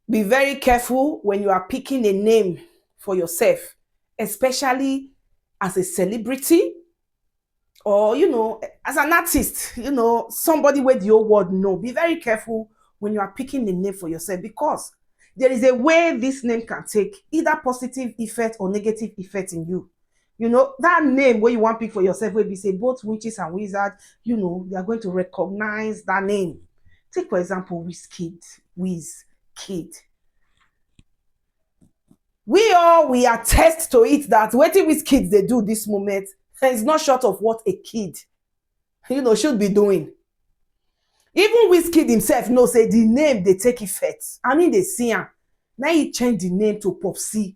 Be very careful when you are picking a name for yourself, especially as a celebrity or, as an artist, somebody where the whole world know. Be very careful when you are picking a name for yourself, because there is a way this name can take either positive effect or negative effect in you. That name where you want to pick for yourself, where we say both witches and wizards, they are going to recognize that name. Take for example, Wizkid. Wizkid. We attest to it that wetin Wizkid they do this moment is not short of what a kid should be doing. Even Wizkid himself know say the name they take effect. I mean, they see am. Now he change the name to Popsy.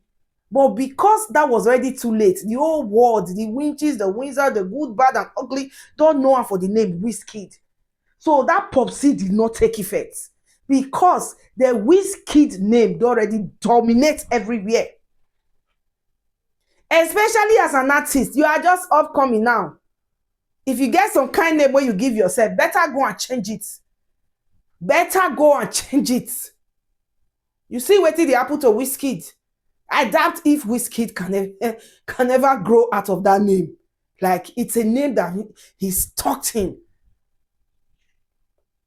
But because that was already too late, the whole world, the witches, the wizard, the good, bad, and ugly, don't know am for the name Wizkid. So that Popsy did not take effect, because the Wizkid name already dominates everywhere. Especially as an artist, you are just upcoming now. If you get some kind name where you give yourself, better go and change it. Better go and change it. You see wetin dey happen to Wizkid. I doubt if Wizkid can ever grow out of that name. Like, it's a name that he's stuck in.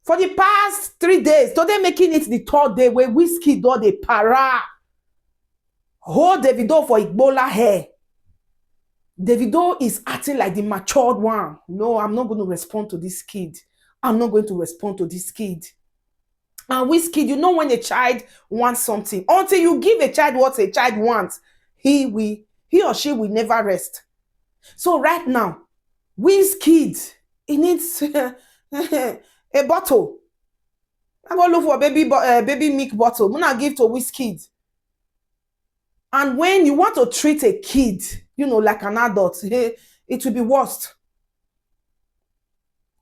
For the past 3 days, today making it the third day, where Wizkid don dey para hold Davido for Igbola hair. Davido is acting like the matured one. No, I'm not going to respond to this kid. I'm not going to respond to this kid. And Wizkid, when a child wants something, until you give a child what a child wants, he or she will never rest. So right now, Wizkid, he needs a bottle. I go look for baby milk bottle. I'm gonna give to Wizkid. And when you want to treat a kid, like an adult, it will be worst.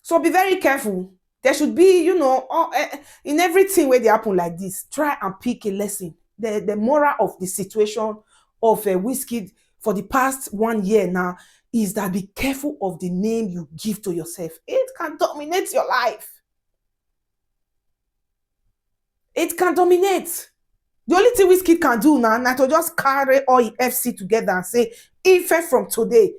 So be very careful. There should be, in everything where they happen like this, try and pick a lesson. The moral of the situation of a Wizkid for the past 1 year now is that be careful of the name you give to yourself. It can dominate your life. It can dominate. The only thing Wizkid can do now na to just carry all his FC together and say, Ife from today,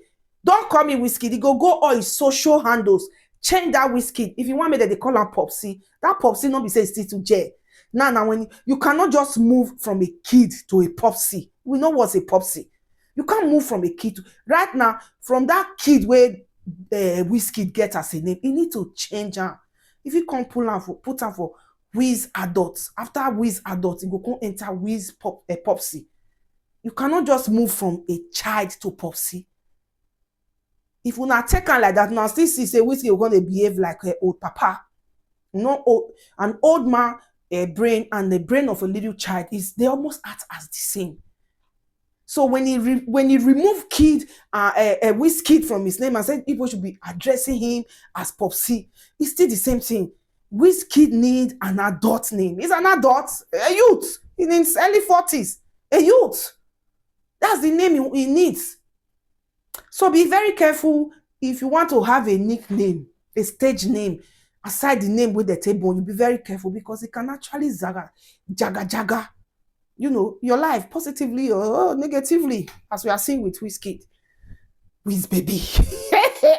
don't call me Wizkid. He go all his social handles, change that Wizkid. If you want me that they call him Popsy, that Popsy not be say still to J. Now, when you cannot just move from a kid to a Popsy. We know what's a Popsy. You can't move from a kid to, right now, from that kid where Wizkid get as a name, you need to change her. If you can't put her for Wiz adults, after Wiz adults, you go come enter Wiz Popsy. You cannot just move from a child to Popsy. If you not take her like that, now still see say Wizkid going to behave like an old papa. An old man brain and the brain of a little child they almost act as the same. So when he remove kid Wizkid from his name and said people should be addressing him as Popsy, it's still the same thing. Wizkid need an adult name. He's an adult, a youth in his early 40s, a youth. That's the name he needs. So be very careful if you want to have a nickname, a stage name, aside the name with the table. You be very careful, because it can actually jaga your life positively or negatively, as we are seeing with Wizkid. Wiz baby.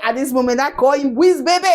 At this moment, I call him Wiz baby.